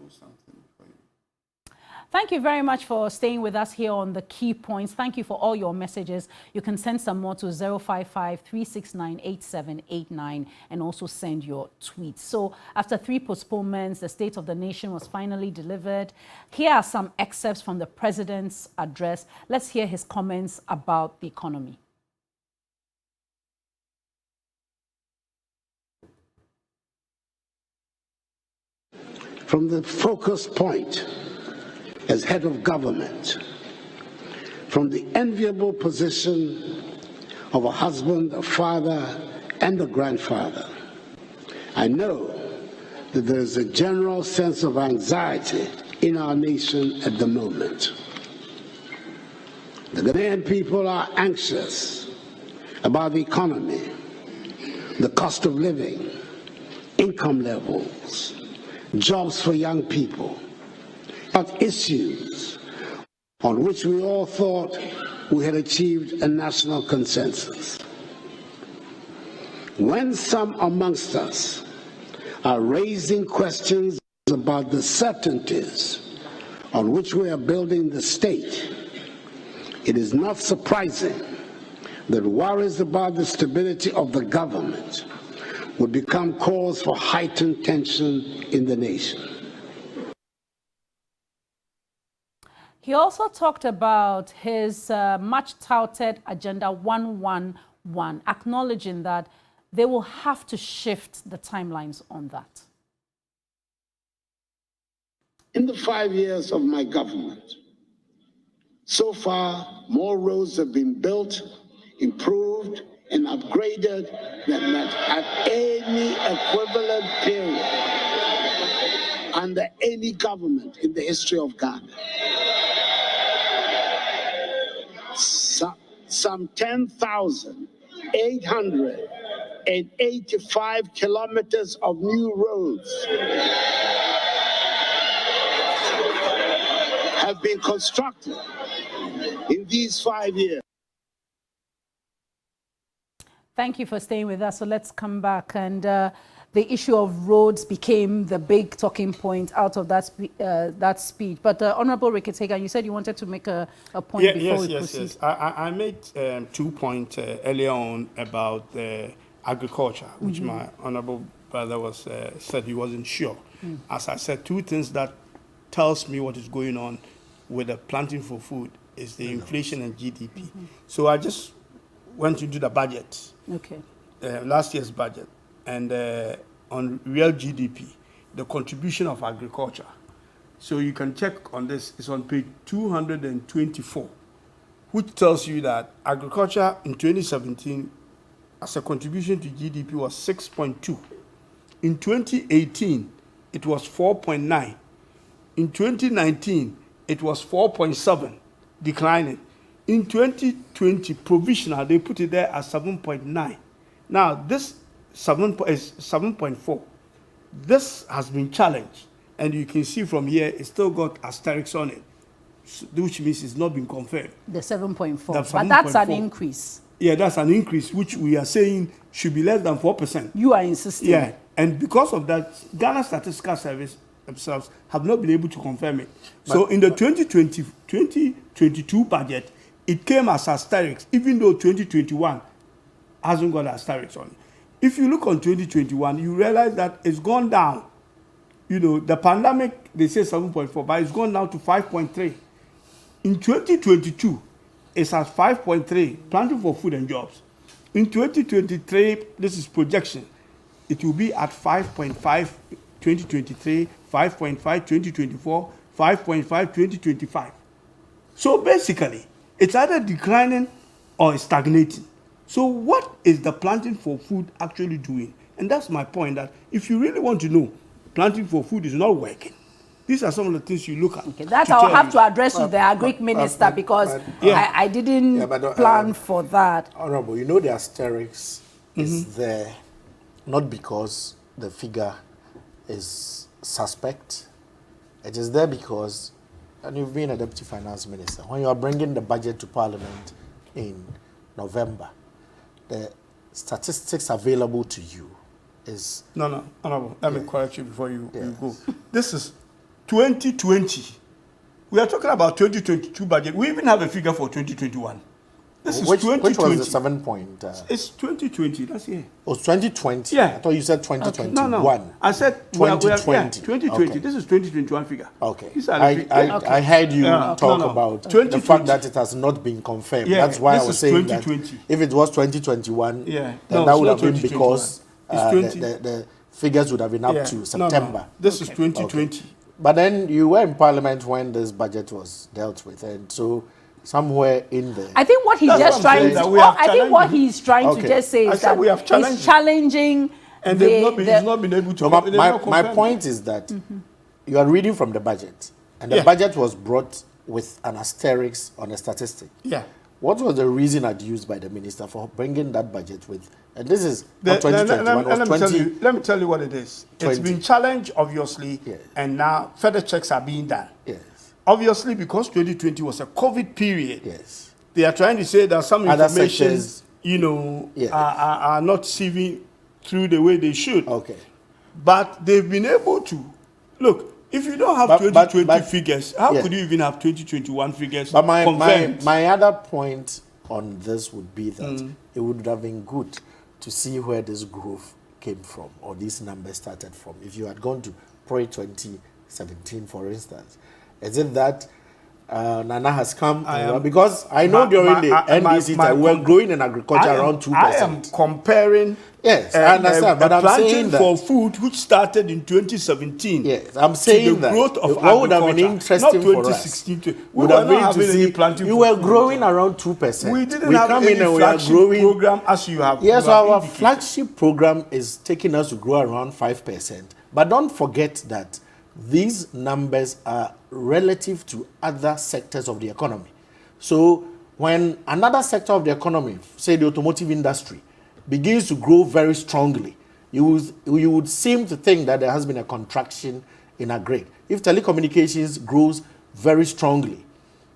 something for you. Thank you very much for staying with us here on the Key Points. Thank you for all your messages. You can send some more to 055-369-8789 and also send your tweets. So after 3 postponements, the State of the Nation was finally delivered. Here are some excerpts from the President's address. Let's hear his comments about the economy. From the focus point as head of government, from the enviable position of a husband, a father, and a grandfather, I know that there is a general sense of anxiety in our nation at the moment. The Ghanaian people are anxious about the economy, the cost of living, income levels, jobs for young people, about issues on which we all thought we had achieved a national consensus. When some amongst us are raising questions about the certainties on which we are building the state, it is not surprising that worries about the stability of the government would become cause for heightened tension in the nation. He also talked about his much-touted Agenda 111, acknowledging that they will have to shift the timelines on that. In the 5 years of my government, so far, more roads have been built, improved, and upgraded than at any equivalent period under any government in the history of Ghana. Some 10,885 kilometers of new roads have been constructed in these 5 years. Thank you for staying with us. So let's come back. And the issue of roads became the big talking point out of that speech. But Honorable Rikitega, you said you wanted to make a point before we proceed. Yes. I made 2 points earlier on about agriculture, which my honorable brother was said he wasn't sure. As I said, 2 things that tells me what is going on with the planting for food is the inflation and GDP. So I just went to do the budget, last year's budget, and on real GDP, the contribution of agriculture. So you can check on this. It's on page 224, which tells you that agriculture in 2017, as a contribution to GDP, was 6.2. In 2018, it was 4.9. In 2019, it was 4.7, declining. In 2020, provisional, they put it there as 7.9. Now, this is 7.4. This has been challenged, and you can see from here, it's still got asterisks on it, which means it's not been confirmed. The 7.4, but that's an increase. Yeah, that's an increase, which we are saying should be less than 4%. You are insisting. Yeah, and because of that, Ghana Statistical Service themselves have not been able to confirm it. So in the 2022 budget, it came as asterisks, even though 2021 hasn't got asterisks on it. If you look on 2021, you realize that it's gone down. You know, the pandemic, they say 7.4, but it's gone down to 5.3. In 2022, it's at 5.3, planting for food and jobs. In 2023, this is projection. It will be at 5.5 2023, 5.5 2024, 5.5 2025. So basically, it's either declining or stagnating. So what is the planting for food actually doing? And that's my point, that if you really want to know, planting for food is not working. These are some of the things you look at. Okay, that I'll have to address with the Agric Minister, because I didn't plan for that. Honorable, you know the asterisks is there not because the figure is suspect. It is there because, and you've been a Deputy Finance Minister, when you are bringing the budget to Parliament in November, the statistics available to you is... No, Honorable, let me correct you before you go. This is 2020. We are talking about 2022 budget. We even have a figure for 2021. This is Which 2020. was the 7 point? It's 2020. That's it. Oh, 2020. Yeah. I thought you said 2021. No. I said 2020. 2020. Okay. This is 2021 figure. Okay. These are the I heard you talk about the 2020. fact that it has not been confirmed. Yeah, That's why I this was is saying 2020. that if it was 2021, Yeah. then No, that it's would not have been 2021. because It's 20. the figures would have been up Yeah. to September. This is 2020. But then you were in Parliament when this budget was dealt with, and so somewhere in there. I think what he's That's just what I'm trying saying, to, that we have I think what challenged him. he's trying to Okay. just say I is said that we have challenged he's him. challenging And the, he's not been able to. So they've not my confirmed. point is that you are reading from the budget, and the Yeah. budget was brought with an asterisk on a statistic. Yeah. What was the reason adduced by the minister for bringing that budget with? And this is The- not 2021, let was me tell 20. you, let me tell you what it is. It's 20. been challenged, obviously, Yes. and now further checks are being done. Yes, Obviously, because 2020 was a COVID period, yes. they are trying to say that some Other information, sectors- are, Yes. are not sieving through the way they should. Okay. But they've been able to. Look, if you don't have But- 2020 but- figures, how yeah. could you even have 2021 figures But my confirmed? other point on this would be that it would have been good to see where this growth came from, or these numbers started from. If you had gone to pre-2017, for instance, is it that Nana has come? Because I know during the NDC time, we were growing in agriculture around 2%. I am comparing. Yes, I understand, but I'm planting saying that- for food, which started in 2017. Yes, I'm to saying the that growth of what would have been agriculture, interesting not for us 2016 to, we would were have not been to having any see planting you for were food. growing around 2%. We didn't have come any in and we are flagship growing. program as you have. Yes, you have our indicated. flagship program is taking us to grow around 5%. But don't forget that these numbers are relative to other sectors of the economy. So when another sector of the economy, say the automotive industry, begins to grow very strongly, you would seem to think that there has been a contraction in agri. If telecommunications grows very strongly,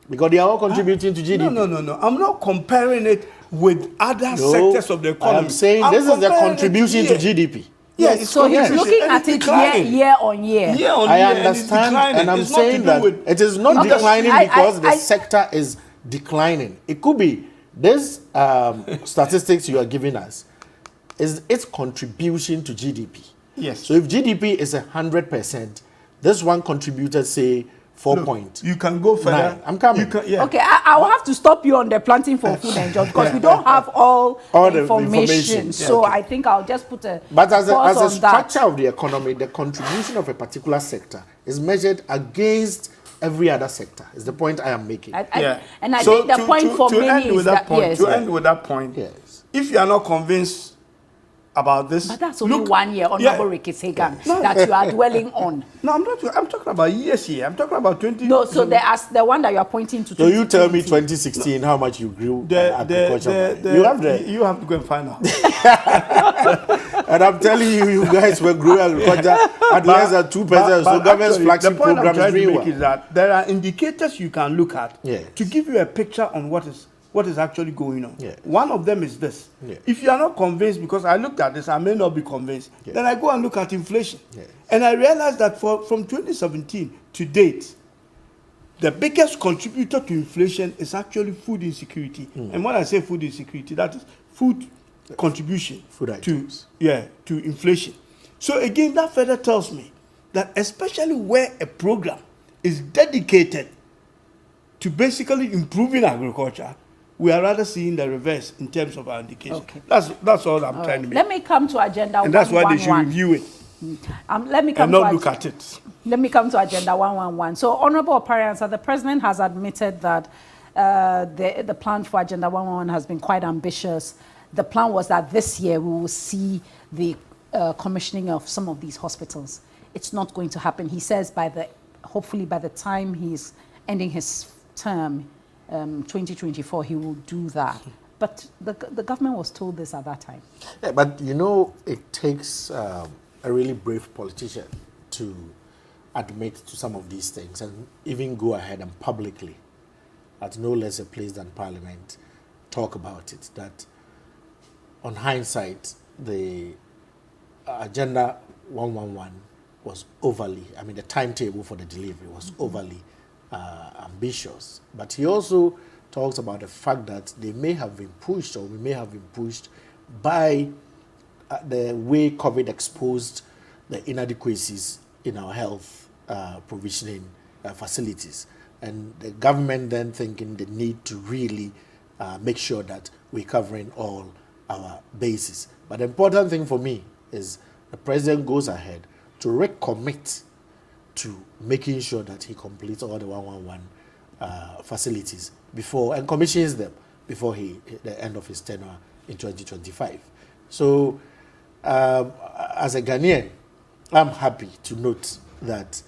because they are all contributing to GDP. No. I'm not comparing it with other sectors of the economy. I'm saying I'm this is the comparing it contribution to here. GDP. Yeah, it's So he's contribution, looking and at it's it declining. year on year. Year on I year, and it's understand, declining. and I'm It's not to saying do that with- it is not Okay, declining because the I- sector is declining. It could be this statistics you are giving us is its contribution to GDP. Yes. So if GDP is 100%, this one contributed, say, 4 Look, point. You can go further. Nine. I'm coming. You can, yeah. Okay, I will have to stop you on the planting for food and jobs because we don't have all the information. information. So Yeah, okay. I think I'll just put a But as pause a on that. structure of the economy, the contribution of a particular sector is measured against every other sector, is the point I am making. And I think the point for many end is with that point, yes. to end with that point, Yes. if you are not convinced about this, But that's only look- 1 year, Honorable Ricky Segan, that you are dwelling on. No, I'm not. I'm talking about years here. I'm talking about 20. No, so the one that you are pointing to. So you tell me 2020. 2016 how much you grew The, agriculture. the, You have the, you have to go and find out. and I'm telling you, you guys were growing agriculture at less than 2%. So government's actually, flagship the point program I'm is trying to doing make well. is that there are indicators you can look at Yes. to give you a picture on what is actually going on. Yes. One of them is this. Yes. If you are not convinced, because I looked at this, I may not be convinced, Yes. then I go and look at inflation. Yes. And I realized that from 2017 to date, the biggest contributor to inflation is actually food insecurity. And when I say food insecurity, that is food contribution Food items. to inflation. So again, that further tells me that especially where a program is dedicated to basically improving agriculture, we are rather seeing the reverse in terms of our indication. Okay. That's all I'm trying to make. Let me come to agenda And that's why they should 111. review it Let me come and to not look at it. Let me come to agenda 111. So, Honorable Opariansa, the president has admitted that the plan for agenda 111 has been quite ambitious. The plan was that this year we will see the commissioning of some of these hospitals. It's not going to happen. He says hopefully by the time he's ending his term, 2024, he will do that. But the government was told this at that time. Yeah, but you know, it takes a really brave politician to admit to some of these things and even go ahead and publicly, at no less a place than Parliament, talk about it. That on hindsight, the Agenda 111 was overly, I mean, the timetable for the delivery was overly ambitious. But he also talks about the fact that they may have been pushed, or we may have been pushed by the way COVID exposed the inadequacies in our health provisioning facilities. And the government then thinking the need to really make sure that we're covering all our bases. But the important thing for me is the president goes ahead to recommit to making sure that he completes all the 111 facilities before, and commissions them before the end of his tenure in 2025. So, as a Ghanaian, I'm happy to note that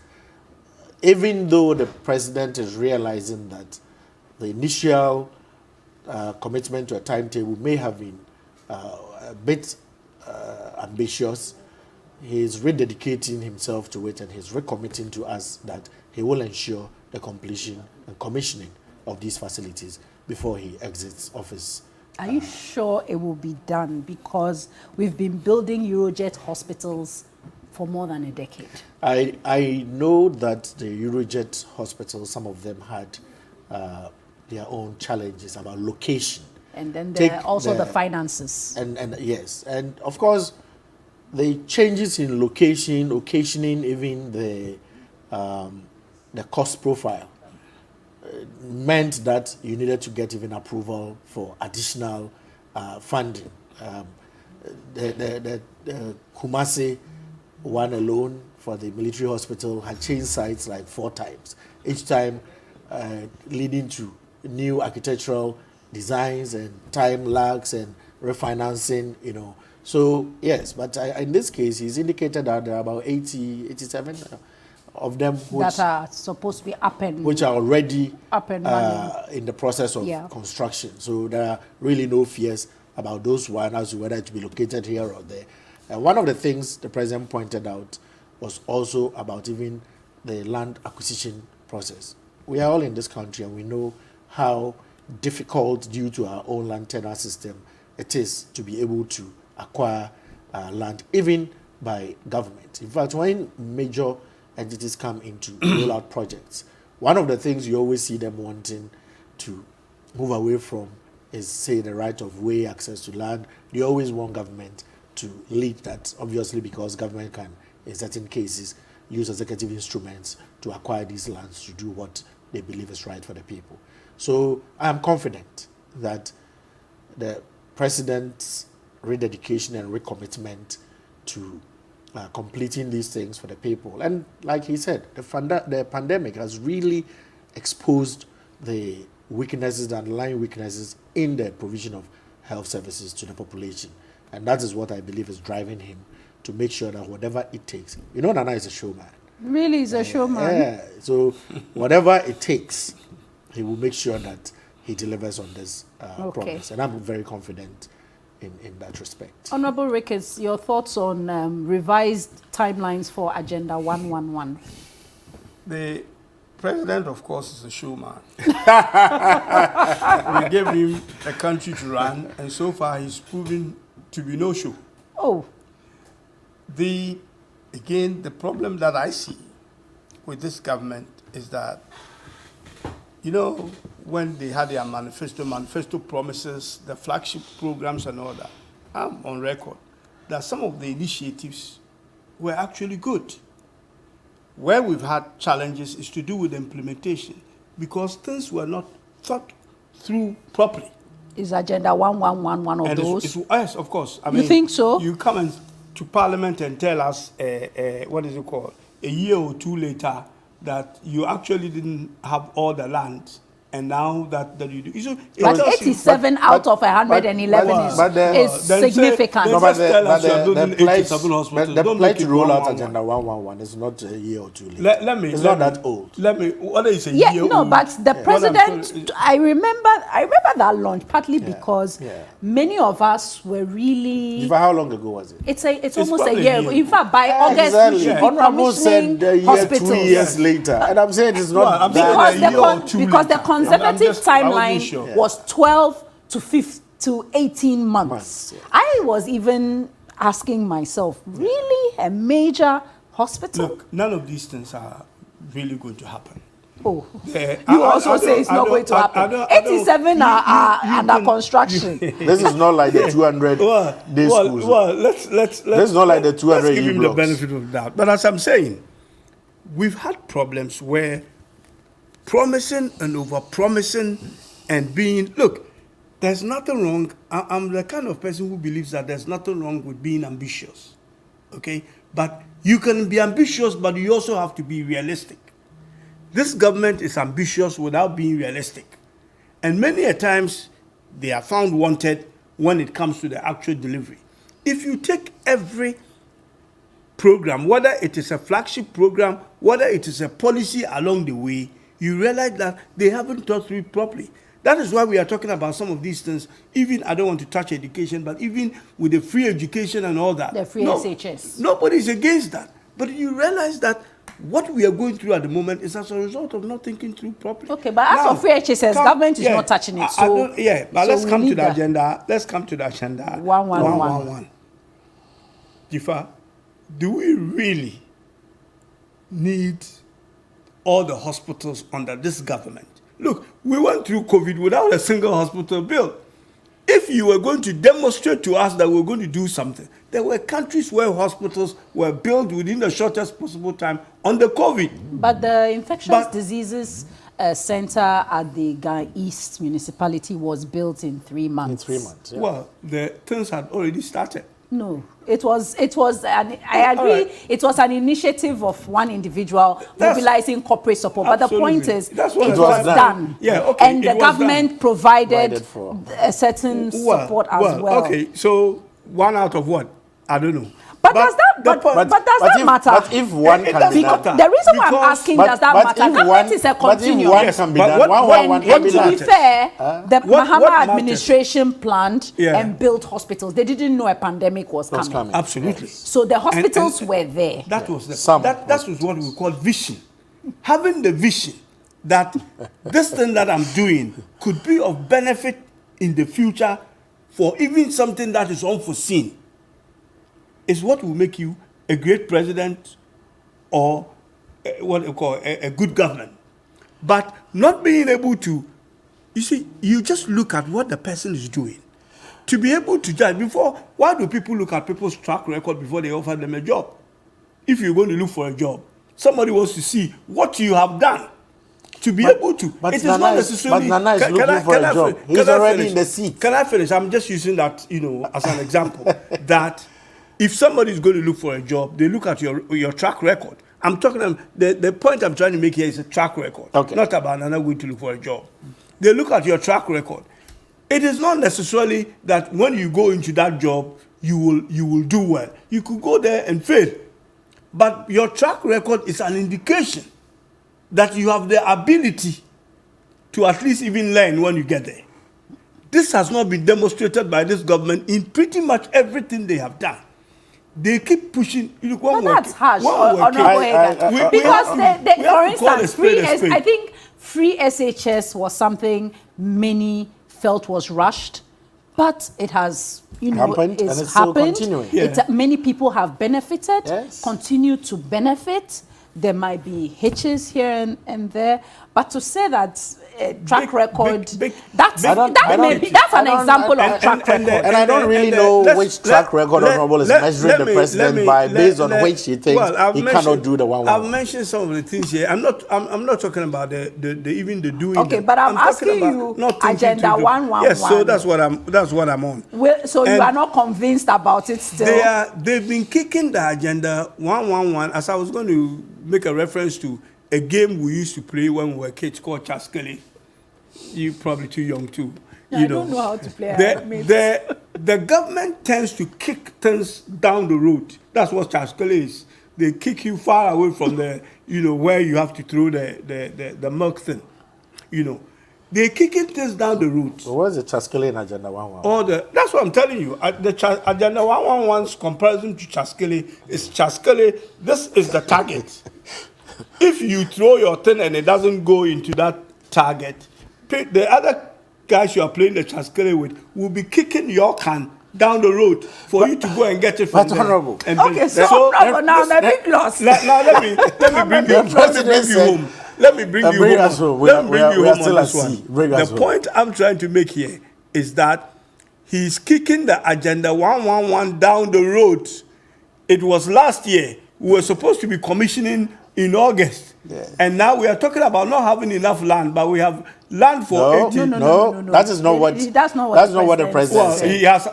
even though the president is realizing that the initial commitment to a timetable may have been a bit ambitious, he is rededicating himself to it, and he's recommitting to us that he will ensure the completion and commissioning of these facilities before he exits office. Are you sure it will be done? Because we've been building Eurojet hospitals for more than a decade. I know that the Eurojet hospitals, some of them had their own challenges about location. And then there are also the finances. And yes, and of course, the changes in location, occasioning even the cost profile, meant that you needed to get even approval for additional funding. The Kumasi one alone for the military hospital had changed sites like 4 times, each time leading to new architectural designs and time lags and refinancing, you know. So yes, but in this case, he's indicated that there are about 87 of them that are supposed to be which are already up and running in the process of construction. So there are really no fears about those ones as to whether it to be located here or there. One of the things the president pointed out was also about even the land acquisition process. We are all in this country, and we know how difficult, due to our own land tenure system, it is to be able to acquire land, even by government. In fact, when major entities come into rollout projects, one of the things you always see them wanting to move away from is, say, the right of way, access to land. They always want government to lead that, obviously, because government can, in certain cases, use executive instruments to acquire these lands to do what they believe is right for the people. So I am confident that the president's rededication and recommitment to completing these things for the people, and like he said, the pandemic has really exposed the weaknesses, the underlying weaknesses in the provision of health services to the population. And that is what I believe is driving him to make sure that whatever it takes, you know, Nana is a showman. Really is a showman. Yeah, so whatever it takes, he will make sure that he delivers on this promise. And I'm very confident in that respect. Honorable Ricketts, your thoughts on revised timelines for Agenda 111? The president, of course, is a showman. We gave him a country to run, and so far he's proven to be no show. Oh. Again, the problem that I see with this government is that, you know, when they had their manifesto promises, the flagship programs and all that, I'm on record that some of the initiatives were actually good. Where we've had challenges is to do with implementation, because things were not thought through properly. Is Agenda 111 one of those? Yes, of course. I mean, you think so? You come to Parliament and tell us, what is it called, a year or 2 later, that you actually didn't have all the land, and now that you do. So, but 87 out of 111 is significant. The pledge to roll out Agenda 111 is not a year or 2 later. It's not that old. What is a year old? But the president, I remember that launch, partly because many of us were really. For how long ago was it? It's almost a year ago. In fact, by August, we should be Honorable said a year, hospitals. 2 years later. And I'm saying it's not because the conservative timeline was 12 to 18 months. I was even asking myself, really a major hospital? Look, none of these things are really going to happen. Oh, you also say it's not going to happen. 87 are under construction. This is not like the 200 day schools. Well, let's This is not like the 200 let's give him the blocks. benefit of the doubt. But as I'm saying, we've had problems where promising and over-promising and being, look, there's nothing wrong. I'm the kind of person who believes that there's nothing wrong with being ambitious, okay? But you can be ambitious, but you also have to be realistic. This government is ambitious without being realistic. And many a times, they are found wanted when it comes to the actual delivery. If you take every program, whether it is a flagship program, whether it is a policy along the way, you realize that they haven't thought through it properly. That is why we are talking about some of these things. Even, I don't want to touch education, but even with the free education and all that. The free SHS. Nobody is against that. But you realize that what we are going through at the moment is as a result of not thinking through properly. Okay, but as for free HSS, government is not touching it. So, but so let's come to the that. agenda. Let's come to the agenda. 111. Jifa, do we really need all the hospitals under this government? Look, we went through COVID without a single hospital built. If you were going to demonstrate to us that we're going to do something, there were countries where hospitals were built within the shortest possible time under COVID. But the infectious diseases center at the Ga East municipality was built in 3 months. In 3 months, yeah. Well, the things had already started. No, it was I agree, right. It was an initiative of one individual mobilizing corporate support. But the point is, That's it what was done. Yeah, okay. And the government provided for a certain support as well. Okay, so one out of what? I don't know. But does that matter? But if one can be matter. done, The reason why I'm asking, does that matter? Government is a continuum. But if one can be done, And to be fair, the Mahama matters? administration planned and built hospitals. They didn't know a pandemic was coming. Absolutely. So the hospitals were there. That was that was what we call vision. Having the vision that this thing that I'm doing could be of benefit in the future for even something that is unforeseen is what will make you a great president or what you call a good government. But not being able to, you see, you just look at what the person is doing. To be able to judge before, why do people look at people's track record before they offer them a job? If you're going to look for a job, somebody wants to see what you have done. To be able to, but it is not necessarily. But Nana is looking for a job. He's already in the seat. Can I finish? I'm just using that, as an example. That if somebody is going to look for a job, they look at your track record. I'm talking about the point I'm trying to make here is a track record, not about Nana going to look for a job. They look at your track record. It is not necessarily that when you go into that job, you will do well. You could go there and fail, but your track record is an indication that you have the ability to at least even learn when you get there. This has not been demonstrated by this government in pretty much everything they have done. They keep pushing. But that's harsh, Honorable Hagan. Because, for instance, I think free SHS was something many felt was rushed, but it has, happened, and it's happened. Still continuing. Many people have benefited, continue to benefit. There might be hitches here and there, but to say that track record, that's an example of track record. And I don't really know which track record Honorable is measuring the president by, based on which he thinks he cannot do the 1-1. I've mentioned some of the things here. I'm not talking about the doing. Okay, but I'm asking you agenda 1-1-1. Yes, so that's what I'm on. So you are not convinced about it still? They've been kicking the agenda 1-1-1, as I was going to make a reference to a game we used to play when we were kids called Chaskele. You're probably too young too. I don't know how to play. The government tends to kick things down the road. That's what Chaskele is. They kick you far away from the, where you have to throw the milk thing. They're kicking things down the road. So what's the Chaskele in Agenda 1-1? That's what I'm telling you. The Agenda 1-1-1's comparison to Chaskele is Chaskele. This is the target. If you throw your thing and it doesn't go into that target, the other guys you are playing the Chaskele with will be kicking your can down the road for you to go and get it from But there. Honorable. And Okay, so Honorable, now the big loss. now let me bring you home. Let me bring you bring home. us home. Let me bring you We are home still on this at one. sea. Bring us The home. point I'm trying to make here is that he's kicking the agenda 111 down the road. It was last year. We were supposed to be commissioning in August. Yeah. And now we are talking about not having enough land, but we have land for 80. No. That is not what. That's not what the president Well, said. he has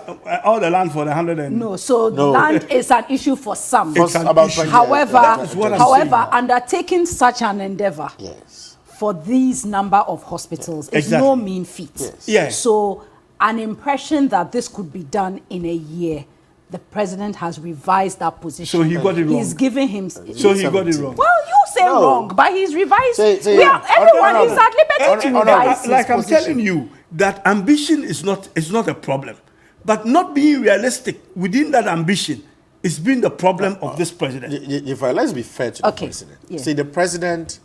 all the land for the 100 and... No, so No. land is an issue for some. It's an about issue. 20 However, That is what I'm saying. undertaking such an endeavor Yes. for these number of hospitals is Exactly. no mean feat. Yes. Yeah. So an impression that this could be done in a year, the president has revised that position. So he got it wrong. He's giving him. So he got it 17. wrong. Well, you say No. wrong, but he's revised. Say, We are, everyone Honorable. is at liberty to revise his Like I'm position. telling you, that ambition is not a problem. But not being realistic within that ambition is been the problem of this president. If let's be fair to the Okay, president. yeah. See, the president,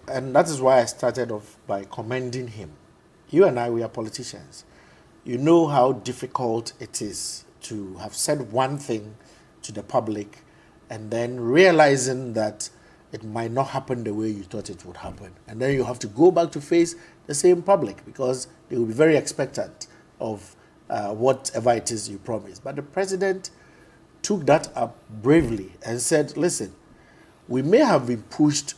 and that is why I started off by commending him. You and I, we are politicians. You know how difficult it is to have said one thing to the public and then realizing that it might not happen the way you thought it would happen. And then you have to go back to face the same public because they will be very expectant of whatever it is you promise. But the president took that up bravely and said, listen, we may have been pushed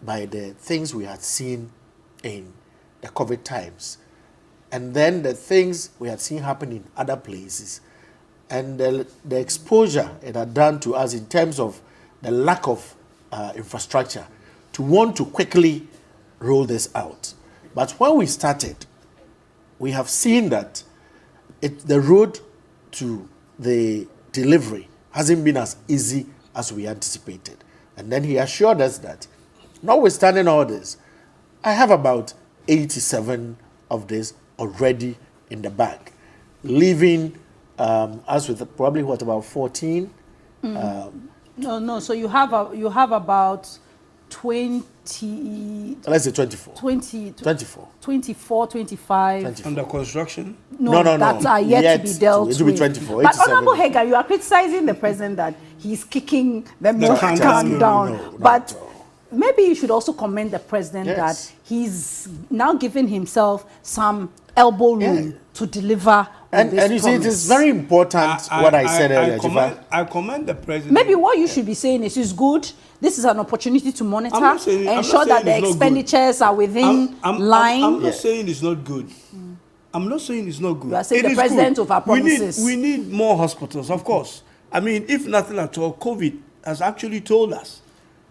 by the things we had seen in the COVID times, and then the things we had seen happen in other places, and the exposure it had done to us in terms of the lack of infrastructure to want to quickly roll this out. But when we started, we have seen that the road to the delivery hasn't been as easy as we anticipated. And then he assured us that, notwithstanding all this, I have about 87 of this already in the bag, leaving us with probably about 14. No. So you have about 20. Let's say 24. 24, 25. 24. Under construction. No. That are yet to be dealt It will be with. 24. But 87. Honorable Hager, you are criticizing the president that he's kicking the milk can can down. no, not But at all. maybe you should also commend the president Yes. that he's now giving himself some elbow room Yeah. to deliver on And this you see, it promise. is very important what I said earlier, Jiva. I commend the president. Maybe what you should be saying is good. This is an opportunity to monitor, I'm not saying- I'm not ensure that saying the it's not good. expenditures are within line. I'm not saying it's not good. I'm not saying it's not good. You are saying It the is president good. over promises. We need more hospitals, of course. I mean, if nothing at all, COVID has actually told us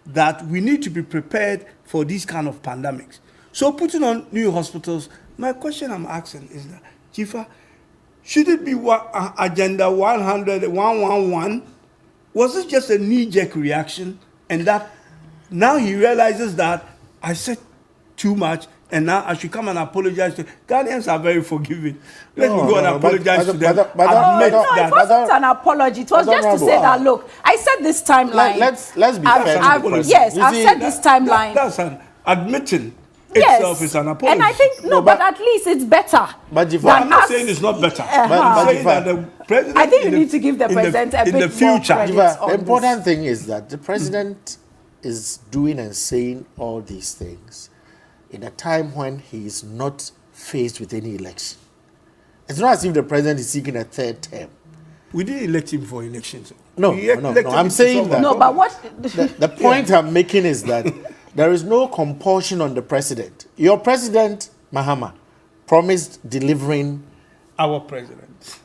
that we need to be prepared for these kind of pandemics. So putting on new hospitals, my question I'm asking is that, Chifa, should it be Agenda 100, 111? Was this just a knee-jerk reaction? And that now he realizes that I said too much, and now I should come and apologize to Ghanaians are very forgiving. Let me go and apologize to them. but- Admit No, that. it wasn't an apology. It was But just to say that, look, I said this timeline. Let's be fair to the president. Yes, You I've see, said this timeline. That's an admitting Yes. itself is an apology. And I think, No, but but- at least it's better. But Jifa- I'm not us- saying it's not better. Uh-huh. I'm saying But that the president. I think you in the- need to give the in president a in bit the more future. credit. Jiva, on the this. important thing is that the president is doing and saying all these things in a time when he is not faced with any election. It's not as if the president is seeking a third term. We didn't elect him for elections. No, We no, elected no, him I'm to saying solve that- our No, but problem. what? The point I'm making is that there is no compulsion on the president. Your president, Mahama, promised delivering. Our president.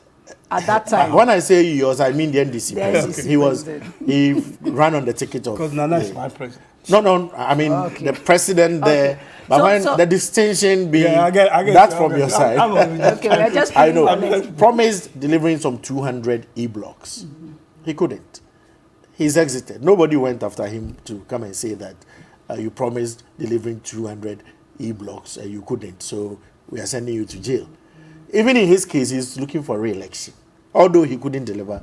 At that time. When I say yours, I mean the NDC The president. NDC He ran on the ticket of. Because Nana is my president. No, I mean Okay. the president there. But So- when so- the distinction being Yeah, I get that's you, from I your get you. side. Okay, we are just I putting know. the next- Promised delivering some 200 e-blocks. He couldn't. He's exited. Nobody went after him to come and say that you promised delivering 200 e-blocks and you couldn't. So we are sending you to jail. Even in his case, he's looking for re-election. Although he couldn't deliver.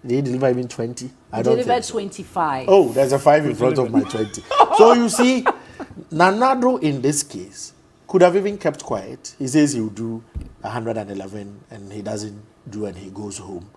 Did he deliver even 20? I don't Delivered think so. 25. Oh, there's a 5 in front of my 20. So you see, Nanado in this case could have even kept quiet. He says he will do 111 and he doesn't do and he goes home.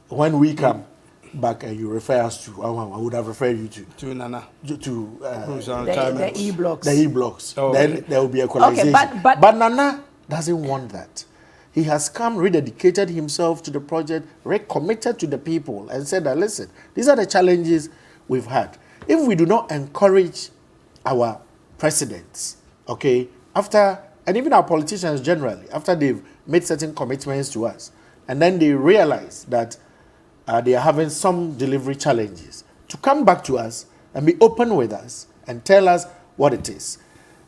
When we come back and you refer us to, I would have referred you To Nana. The Retirement. e-blocks. the e-blocks. Oh, Then okay. there will be equalization. Okay, but Nana doesn't want that. He has come, rededicated himself to the project, recommitted to the people, and said that, listen, these are the challenges we've had. If we do not encourage our presidents, okay, and even our politicians generally, after they've made certain commitments to us, and then they realize that they are having some delivery challenges, to come back to us and be open with us and tell us what it is,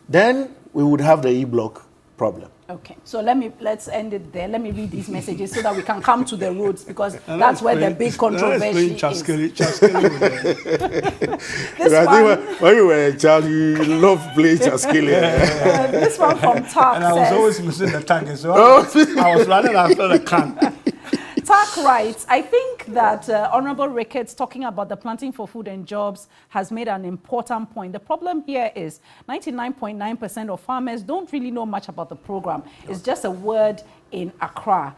then we would have the e-block problem. Okay, so let's end it there. Let me read these messages so that we can come to the roads, because that's where the big controversy is. This one, When you were a child, you loved playing Chaskili. this one from Talk And I was says, always missing the tag, so I was running after the can. Talk writes, I think that Honorable Ricketts talking about the planting for food and jobs has made an important point. The problem here is 99.9% of farmers don't really know much about the program. It's just a word in Accra.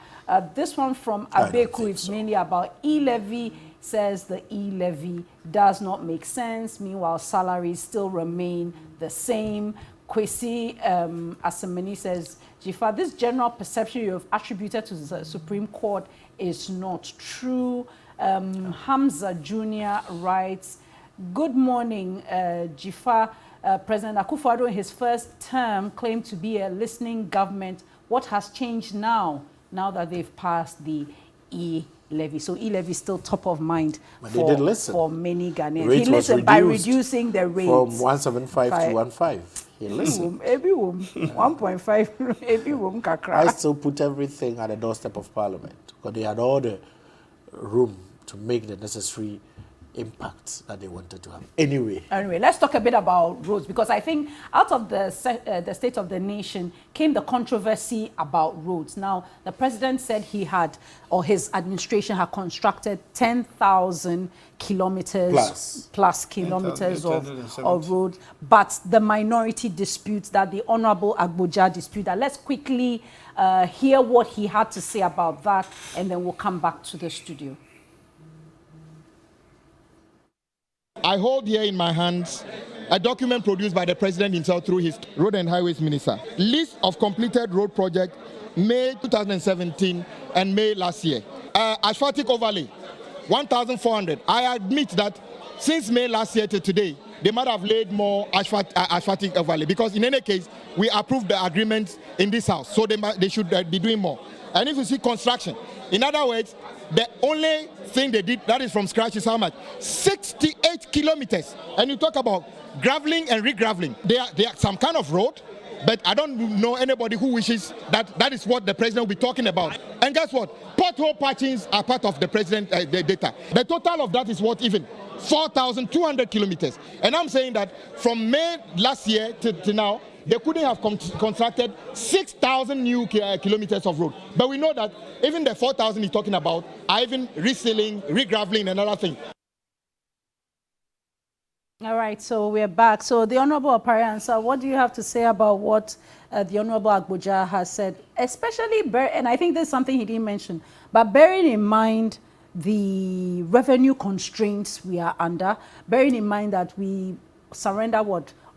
This one from Abeku is mainly about e-levy. Says the e-levy does not make sense. Meanwhile, salaries still remain the same. Kwesi Asemani says, Jifa, this general perception you have attributed to the Supreme Court is not true. Hamza Jr. writes, good morning, Jifa. President Akufo-Addo in his first term claimed to be a listening government. What has changed now that they've passed the e-levy? So e-levy is still top of mind for many Ghanaians. He listened by reducing the rate from 175 to 15. He listened. Every 1.5, every room kakra. I still put everything at the doorstep of Parliament, because they had all the room to make the necessary impact that they wanted to have. Anyway, let's talk a bit about roads, because I think out of the State of the Nation came the controversy about roads. Now, the president said he had, or his administration had constructed 10,000 kilometers plus kilometers of road, but the minority disputes that, the Honorable Agboja dispute that. Let's quickly hear what he had to say about that, and then we'll come back to the studio. I hold here in my hands a document produced by the president himself through his road and highways minister. List of completed road projects May 2017 and May last year. Asphaltic overlay, 1,400. I admit that since May last year to today, they might have laid more asphaltic overlay, because in any case, we approved the agreement in this house, so they should be doing more. And if you see construction, in other words, the only thing they did that is from scratch is how much? 68 kilometers. And you talk about graveling and re-graveling. They are some kind of road, but I don't know anybody who wishes that is what the president will be talking about. And guess what? Pothole patchings are part of the president the data. The total of that is what even? 4,200 kilometers. And I'm saying that from May last year to now, they couldn't have constructed 6,000 new kilometers of road. But we know that even the 4,000 he's talking about are even resealing, re-graveling, and other things. All right, so we're back. So the Honorable Apariansa, what do you have to say about what the Honorable Agboja has said? Especially, and I think there's something he didn't mention, but bearing in mind the revenue constraints we are under, bearing in mind that we surrender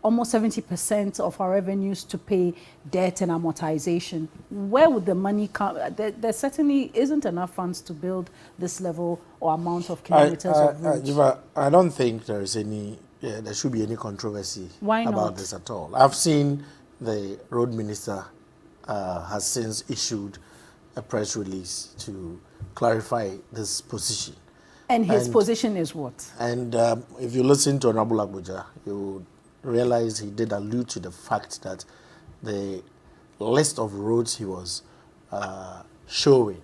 almost 70% of our revenues to pay debt and amortization. Where would the money come? There certainly isn't enough funds to build this level or amount of kilometers of roads. I don't think there should be any controversy about this at all. I've seen the road minister has since issued a press release to clarify this position. And his position is what? And if you listen to Honorable Agboja, you realize he did allude to the fact that the list of roads he was showing,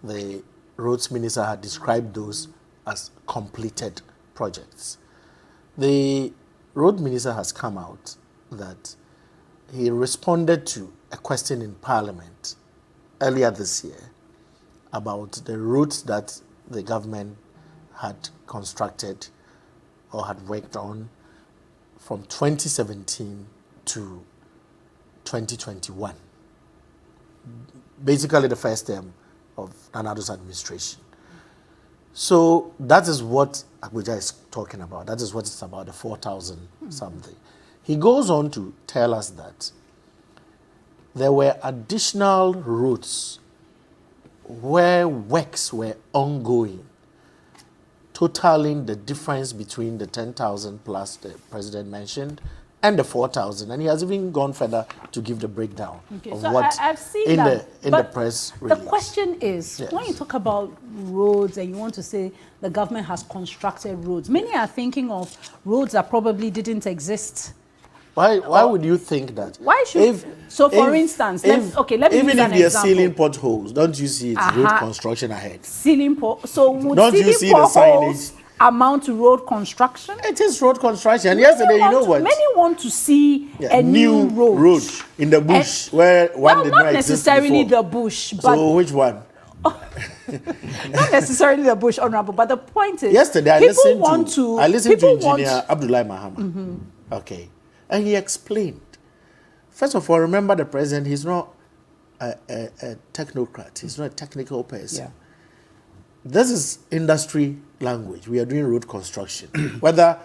the roads minister had described those as completed projects. The road minister has come out that he responded to a question in Parliament earlier this year about the roads that the government had constructed or had worked on from 2017 to 2021. Basically the first term of Nanado's administration. So that is what Abuja is talking about. That is what it's about, the 4,000 something. He goes on to tell us that there were additional routes where works were ongoing, totaling the difference between the 10,000 plus the president mentioned and the 4,000, and he has even gone further to give the breakdown of so what I've seen in that, the but press the release. question is, when you talk about roads and you want to say the government has constructed roads, many are thinking of roads that probably didn't exist. Why would you think that? Why should for instance, let me use even an if they're example. sealing potholes, don't you see it's road construction ahead? So would Don't you sealing see the potholes signage? amount to road construction? It is road construction. And yesterday, you know what? Many want to see a new road in the bush where one did not exist necessarily before. the bush, but So which one? not necessarily the bush, Honorable. But the point is, Yesterday, I listened to people Engineer Abdullahi Mahama. Okay, and he explained. First of all, remember the president. He's not a technocrat. He's not a technical person. Yeah. This is industry language. We are doing road construction. Whether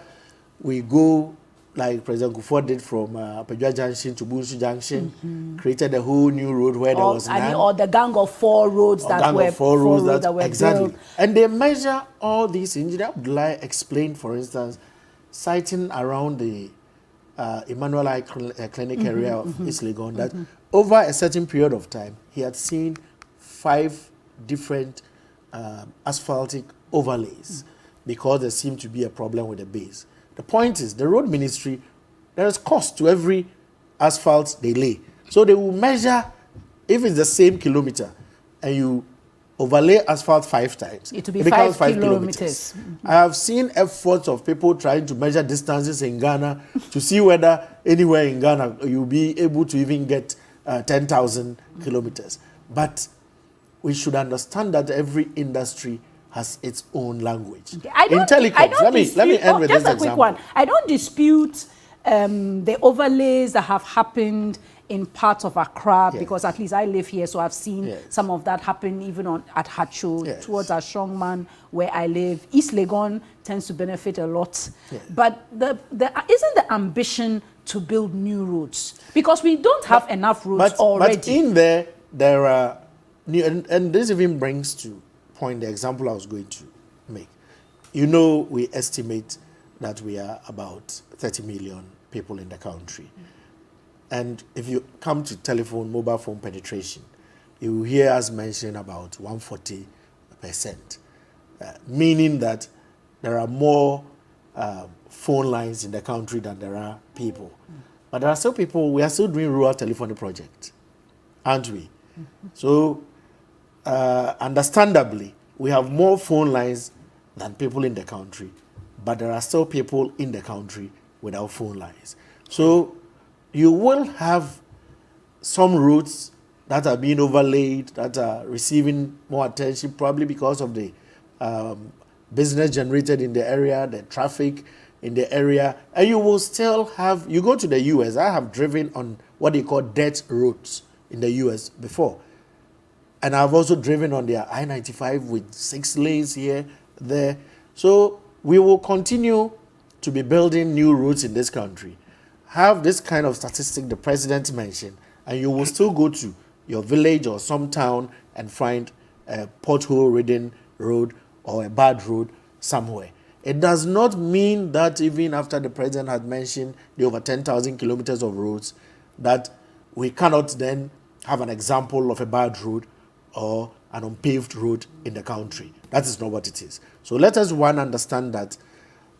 we go like President Kufuor did from Pejua Junction to Bunsu Junction, created a whole new road where there was none. Or the gang of four roads that were exactly. built. And they measure all these. Engineer Abdullahi explained, for instance, citing around the Emmanuel Eye Clinic area of East Legon, that over a certain period of time, he had seen 5 different asphaltic overlays because there seemed to be a problem with the base. The point is, the road ministry, there is cost to every asphalt they lay. So they will measure if it's the same kilometer and you overlay asphalt 5 times, it will be becomes 5 kilometers. I have seen efforts of people trying to measure distances in Ghana to see whether anywhere in Ghana you'll be able to even get 10,000 kilometers. But we should understand that every industry has its own language. Okay. In telecoms, let me end with this just a example. quick one. I don't dispute the overlays that have happened in parts of Accra, because at least I live here, so I've seen some of that happen even at Hacho, towards Ashongman, where I live. East Legon tends to benefit a lot. But isn't the ambition to build new roads? Because we don't have enough roads already. But in there are new, and this even brings to point the example I was going to make. You know, we estimate that we are about 30 million people in the country. And if you come to mobile phone penetration, you will hear us mention about 140%, meaning that there are more phone lines in the country than there are people. But there are still people, we are still doing rural telephony project, aren't we? So, understandably, we have more phone lines than people in the country, but there are still people in the country without phone lines. So, you will have some routes that are being overlaid, that are receiving more attention, probably because of the business generated in the area, the traffic in the area. And you will still have, you go to the US, I have driven on what they call dirt roads in the US before. And I've also driven on their I-95 with 6 lanes here, there. So we will continue to be building new routes in this country. Have this kind of statistic the president mentioned, and you will still go to your village or some town and find a pothole-ridden road or a bad road somewhere. It does not mean that even after the president had mentioned the over 10,000 kilometers of roads, that we cannot then have an example of a bad road or an unpaved road in the country. That is not what it is. So let us, one, understand that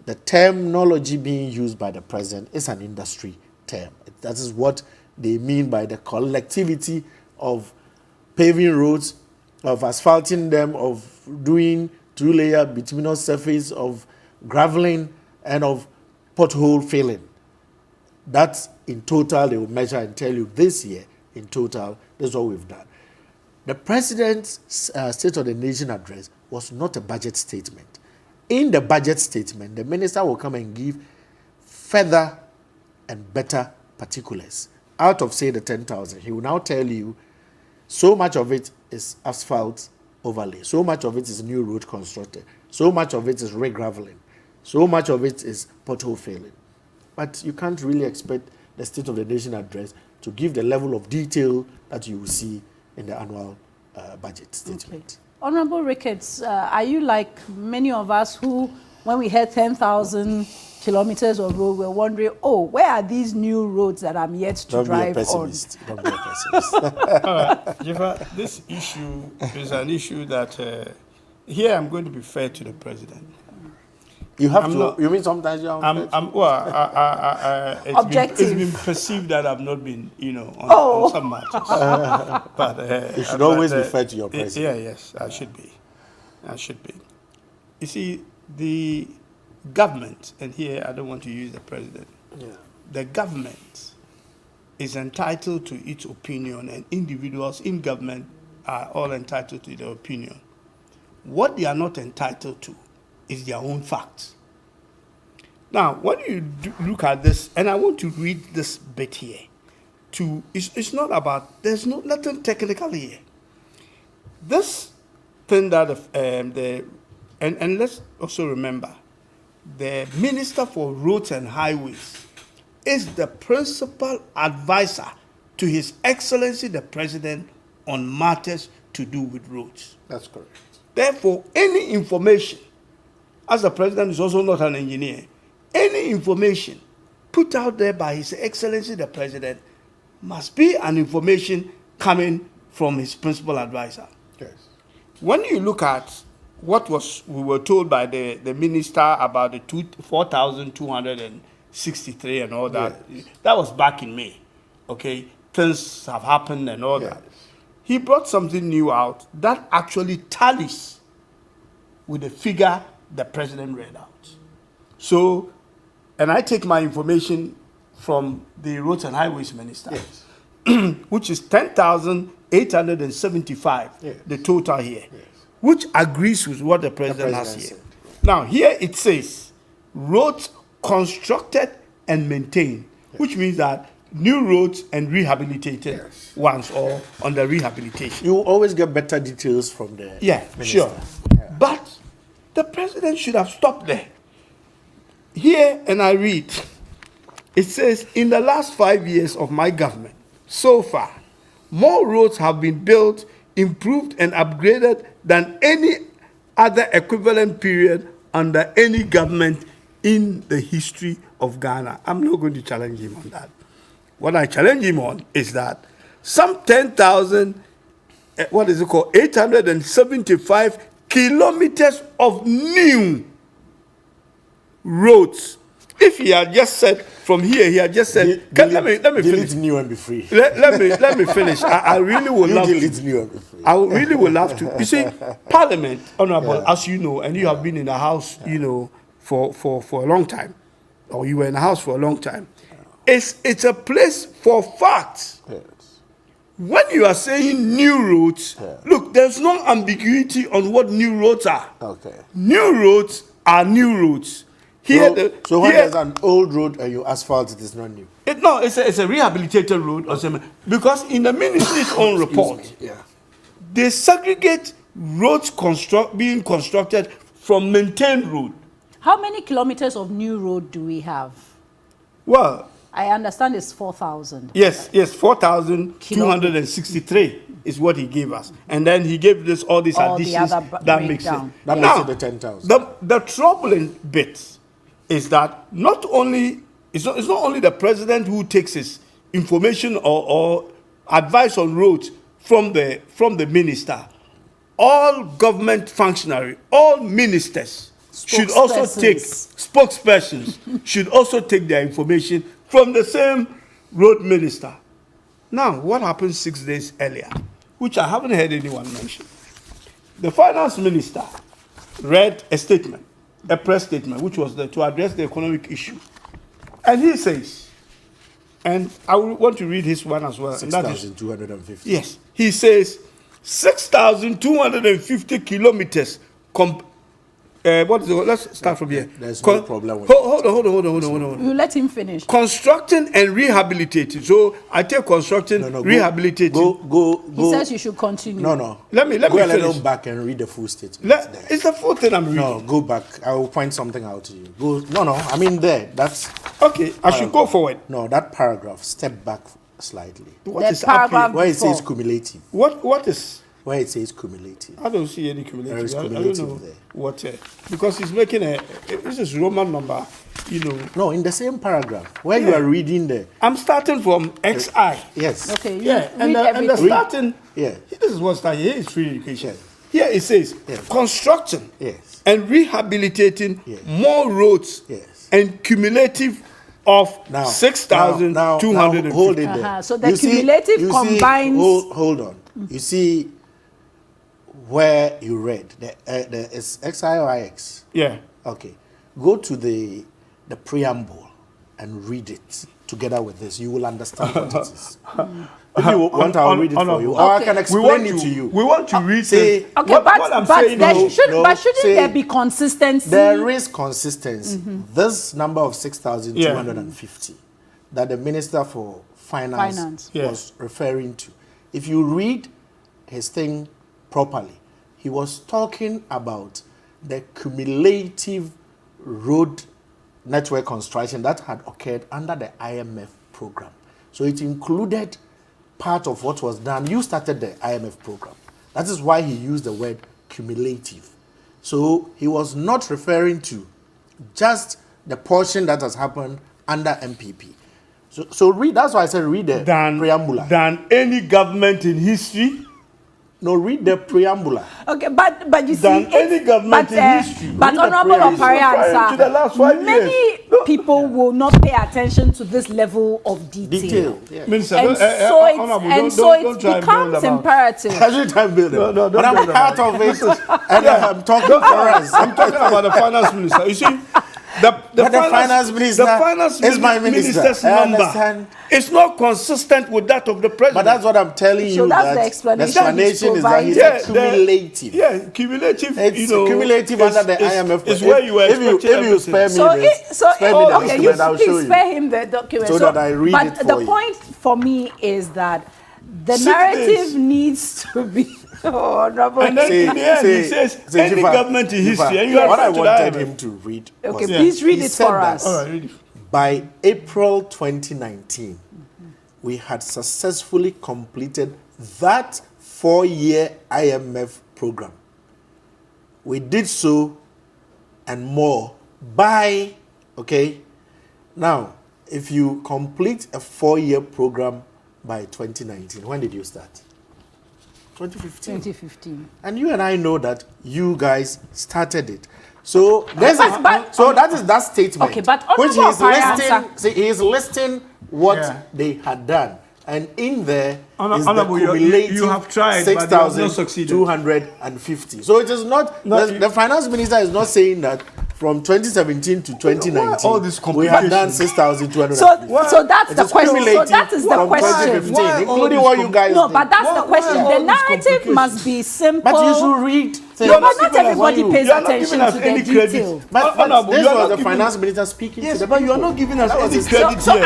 the terminology being used by the president is an industry term. That is what they mean by the collectivity of paving roads, of asphalting them, of doing 2-layer bituminous surface, of graveling, and of pothole filling. That's in total, they will measure and tell you this year, in total, this is what we've done. The president's State of the Nation address was not a budget statement. In the budget statement, the minister will come and give further and better particulars. Out of, say, the 10,000, he will now tell you so much of it is asphalt overlay. So much of it is new road constructed. So much of it is re-graveling. So much of it is pothole filling. But you can't really expect the State of the Nation address to give the level of detail that you will see in the annual budget statement. Okay. Honorable Ricketts, are you like many of us who, when we had 10,000 kilometers of road, we're wondering, oh, where are these new roads that I'm yet to drive on? Don't be a pessimist. Jefa, this issue is an issue that here I'm going to be fair to the president. You have to. You mean sometimes you are Objective. It's been perceived that I've not been, on some matters. But you should always be fair to your president. Yes, I should be. I should be. You see, the government, and here I don't want to use the president. Yeah. The government is entitled to its opinion, and individuals in government are all entitled to their opinion. What they are not entitled to is their own facts. Now, when you look at this, and I want to read this bit here, it's not about, there's nothing technical here. This thing that, and let's also remember, the Minister for Roads and Highways is the principal advisor to His Excellency the President on matters to do with roads. That's correct. Therefore, any information, as the President is also not an engineer, any information put out there by His Excellency the President must be an information coming from his principal advisor. Yes. When you look at what we were told by the minister about the 4,263 and all that, yes. That was back in May. Okay, things have happened and all that. He brought something new out that actually tallies with the figure the president read out. So, and I take my information from the Roads and Highways Minister, yes. Which is 10,875, yes. The total here, yes. Which agrees with what the president has here. Said. Now, here it says, roads constructed and maintained, yes. Which means that new roads and rehabilitated, yes. Ones or under rehabilitation. You always get better details from the minister. Sure. Yeah. But the president should have stopped there. Here, and I read, it says, in the last 5 years of my government, so far, more roads have been built, improved, and upgraded than any other equivalent period under any government in the history of Ghana. I'm not going to challenge him on that. What I challenge him on is that some 875 kilometers of new roads. If he had just said from here, he had just said, let me finish. New and be free. Let me finish. I really would love to. New and be free. I really would love to. You see, Parliament, Honorable, as you know, and you have been in the House, for a long time, or you were in the House for a long time. It's a place for facts. Yes. When you are saying new roads, look, there's no ambiguity on what new roads are. Okay. New roads are new roads. Here, so when there's an old road and you asphalt it, is not new. It's a rehabilitated road or something. Because in the ministry's own report, they segregate roads being constructed from maintained road. How many kilometers of new road do we have? Well, I understand it's 4,000. Yes, 4,263 is what he gave us. And then he gave us all these additions that makes it. That makes it the 10,000. The troubling bit is that it's not only the president who takes his information or advice on roads from the minister. All government functionaries, all ministers should also take spokespersons should also take their information from the same road minister. Now, what happened 6 days earlier, which I haven't heard anyone mention? The finance minister read a statement, a press statement, which was to address the economic issue. And he says, and I want to read his one as well. 6,250. Yes. He says, 6,250 kilometers what is it? Let's start from here. There's no problem with hold on. You let him finish. Constructing and rehabilitating. So I take constructing, rehabilitating. Go. He says you should continue. No. Let me go a finish. little back and read the full statement. It's the full thing I'm reading. No, go back. I will point something out to you. Go. No. I mean there. That's okay. I should go forward. No, that paragraph. Step back slightly. What is paragraph happening? Where it says before. cumulative. What is? Where it says cumulative. I don't see any cumulative. There is I don't cumulative know there. what because he's making this is Roman number. No, in the same paragraph where you are reading there. I'm starting from XI. Yes. Okay. You Yeah, and read the everything. starting. Yeah. This is what's starting. Here is free education. Here it says constructing Yes. and rehabilitating more roads Yes. and cumulative of Now 6,250. now hold it there. So the cumulative combines. Hold on. You see where you read the it's XI or IX. Yeah. Okay. Go to the preamble and read it together with this. You will understand what it is. If you want, I'll read it for you. Or I can explain it to you. We want to read say, it. Okay, what I'm saying is- shouldn't say- there be consistency? There is consistency. This number of 6,250 that the Minister for Finance was referring to. If you read his thing properly, he was talking about the cumulative road network construction that had occurred under the IMF program. So it included part of what was done. You started the IMF program. That is why he used the word cumulative. So he was not referring to just the portion that has happened under MPP. So read, that's why I said read the preamble. Than any government in history. No, read the preamble. Okay, but you see, Than any government in history. But Honorable To the last 5 Oparian, many years. people will not pay attention to this level of detail. Yeah. Minister, And so it becomes imperative. Every time build them. No, but I'm don't part of it, and I'm talking for us. I'm talking about the finance minister. You see, the finance minister is my minister. minister's I number understand. is not consistent with that of the president. But that's what I'm telling you. So that's that the explanation explanation is that he's cumulative. Cumulative. It's cumulative under the IMF. Is where you were if you spare me this, spare me the document, I'll show you. Spare him the document So that I read it for But the you. point for me is that the 6 narrative days. needs to be. Honorable. And then in the end, he says, any government in history, and you are what I referring to wanted the him to read. Okay, was- please read he it said for that us. All right, read it. By April 2019, we had successfully completed that 4-year IMF program. We did so and more by, okay, now, if you complete a 4-year program by 2019, when did you start? 2015. 2015. And you and I know that you guys started it. So that is that statement. Okay, but which Honorable is listing. Oparian, See, he is listing what Yeah. they had done, and in there is Honorable, the cumulative you have tried, but you have not succeeded. 6,250. So it is not. No, the finance minister is not saying that from 2017 to 2019 all this we have done complication? 6,250. So that's It the is question. So cumulative that is the from question. 2015, Why all including this what you guys No, did. but that's the Why question. all The this narrative complication? must be simple. But you should read things. No, but not giving us- everybody pays you are not attention giving us to the any credit. detail. But Honorable, this you are was not the giving- finance minister speaking Yes, to the but you are people. not giving us That was any his credit So here.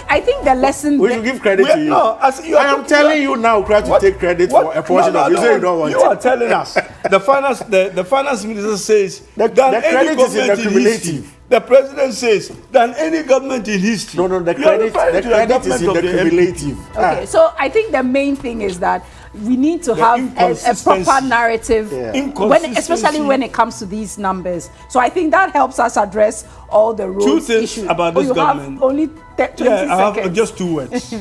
I think the lesson. We should give credit to you. No, I see you are I am talking- telling you now, Kra, to take credit for a portion of it. You say you don't want You it. are telling us the finance minister says The than any credit is in the government in cumulative. history. The president says than any government in history. No, the You are credit referring to is in government the of cumulative. Okay, so I think the main thing is that we need to have a inconsistency. proper narrative, Inconsistency. especially when it comes to these numbers. So I think that helps us address all the roads Two things issues. about this you government. have only 20 Yeah, I have seconds. just 2 words: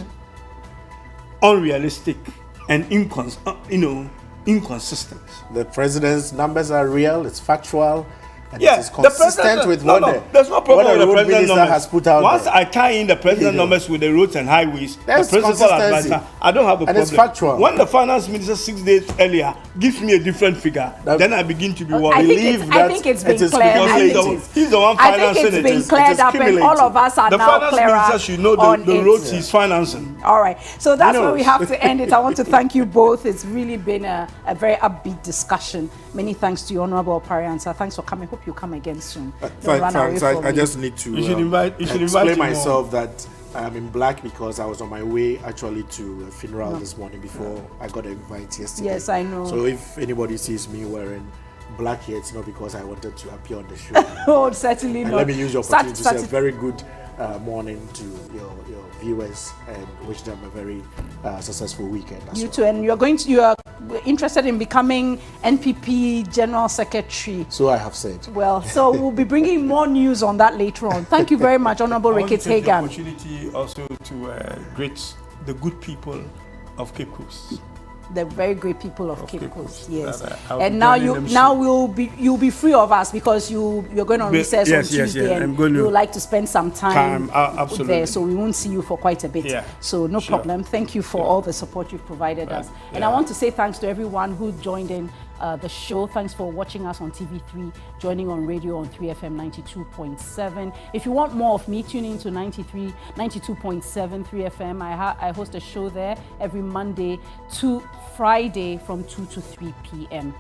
unrealistic and inconsistent. The president's numbers are real, it's factual, and Yeah, it is consistent with what there's no problem what with the the road president minister numbers. has put out Once there. I tie in the president numbers with the roads and highways, There's the principal consistency. advisor, I don't have a And problem. it's factual. When the finance minister 6 days earlier gives me a different figure, then I begin to be worried. I believe think that it's it been is cleared. because I he's think the- it's- he's the one I think financing it's it. been It is cleared up, and all cumulative. of us are The now finance clearer minister should know on the it. roads he's financing. All right, so that's He where we knows. have to end it. I want to thank you both. It's really been a very upbeat discussion. Many thanks to you, Honorable Oparian. Thanks for coming. hope you come again soon. Don't run away Thanks. from I me. just need to You should invite explain him myself that I'm in black because I was on my way actually to a funeral this morning before I got an invite yesterday. Yes, I know. So if anybody sees me wearing black here, it's not because I wanted to appear on the show. Oh, certainly And not. let me use the opportunity to say a very good morning to your viewers and wish them a very successful weekend as You well. too, and you are interested in becoming NPP General Secretary. So I have said. Well, so we'll be bringing more news on that later on. Thank you very much, Honorable I want to Ricketts take the Hagan. opportunity also to greet the good people of Cape Coast. The very great people of Cape Cape Coast, Coast, yes. that I'll And be now joining them you'll be free of us because you're going on recess on yes, Tuesday, I'm and going to you would like to spend some time absolutely. there, so we won't see you for quite a bit. Yeah, So no sure. problem. Thank you for all the support you've provided us. And I yeah. want to say thanks to everyone who joined in the show. Thanks for watching us on TV3, joining on radio on 3FM 92.7. If you want more of me, tune in to 92.7 3FM. I host a show there every Monday to Friday from 2 to 3 p.m.